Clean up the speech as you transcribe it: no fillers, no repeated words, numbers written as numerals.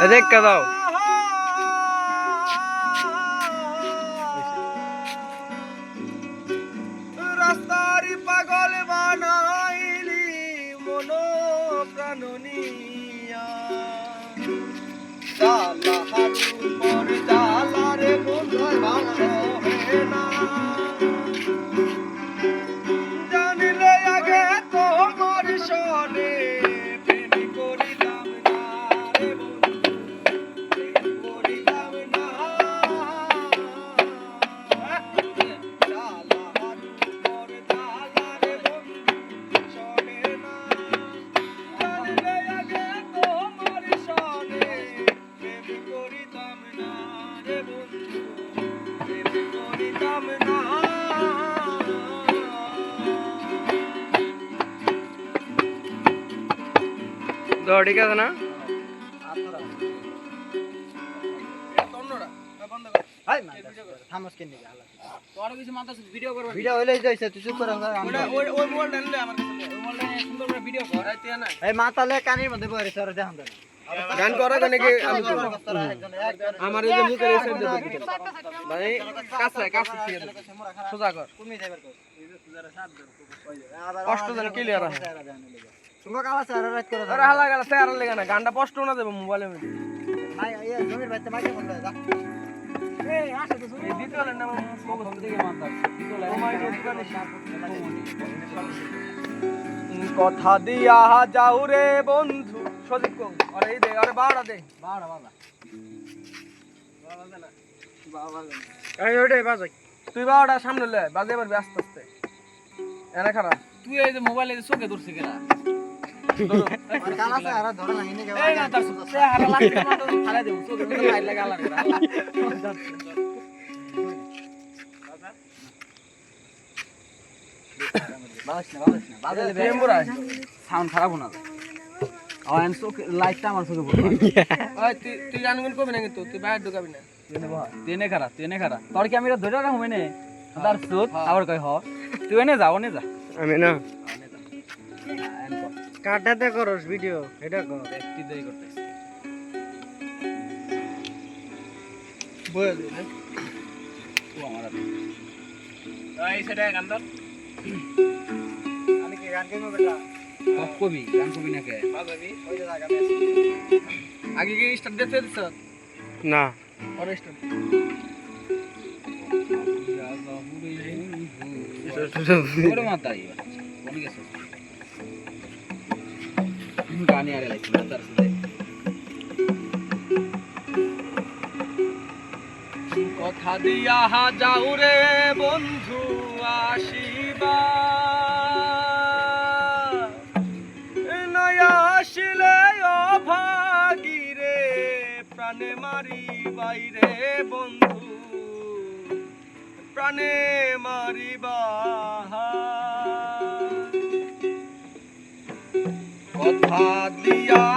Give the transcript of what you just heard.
দেখা দাও রাস্তার পাগল বানাইলি মন প্রাণ নিয়া জ্বালা হারু পর জ্বালা রে বন্ধু সহে না জানিলে আগে তোমার সনে প্রেম করিতাম না রে বন্ধু প্রেম করিতাম না জ্বালা হারু পর জ্বালা রে বন্ধু সহে না জানিলে আগে তোমার সনে প্রেম করিতাম না রে বন্ধু প্রেম করিতাম না তো ঠিক আছে না ভিডিও হইলে যাইছে তুই চুপ করে ওই মোবাইল নিলে আমার কাছে ওই মোবাইলে সুন্দর করে ভিডিও কর আইতে না এই মাতালে কানের মধ্যে বইরে সর দেখান দেন গান করা কেন কি আমার এই যে মুখের এই সাইড দিয়ে ভাই কাছে কাছে দিয়ে সোজা কর কমে যাবার কর কষ্ট যেন ক্লিয়ার হয় তোমার কালা সারা রাত করে আরে হালা গেল সারা লাগা না গানটা কষ্ট না দেব মোবাইলে ভাই এই জমির ভাইতে মাইকে বললে যা এই আসে তো এই দ্বিতীয়লের নাম মগজ থেকে মানদার দ্বিতীয়লের কথা দিয়া যাও রে বন্ধু সদীপ কো আরে এই দে আরে বাড়া দে বাড়া বাবা বাবা দে না বাবা দে এই ওইটাই বাজাই তুই বাড়া সামনে লে বাজে এবার ব্যস্ত আস্তে এনে খারাপ তুই এই যে মোবাইলে চোখে ধরছিস কেনা আর কালা সে আরা ধরে নাই নি কে এই না তার সে হারা লাগতে না তো ফালা দেব চোখে মধ্যে লাইট লাগা লাগা বাজালে বেম্বুরা সাউন্ড খারাপ না আওয়ান চোখে লাইটটা আমার চোখে পড়বে ওই তুই গানগুন কবি না কিন্তু তুই বাইরে ঢুকাবি না তেনে খারা তোর কি আমি ধরে রাখব এনে তার সুত আবার কই হ তুই এনে যা আমি না এনে কাটাতে করস ভিডিও এটা কর একটি দেই করতেছ বল দে ও আমার এই সেটা গান ধর আমি কি গান কইবো বেটা কবি গান কবি না কে বাজাবি ওই যে জায়গা আছে আগে কি স্টার্ট দিতে দিছ না আর স্টার্ট ওরে মাতাই কোনি গেছে গানি আরে লাইছি তার সাথে কথা দিয়া যাও রে বন্ধু আসিবা নয়া আসিলে অভাগী রে প্রাণে মারি বাইরে বন্ধু প্রাণে মারিবা কথা দিয়া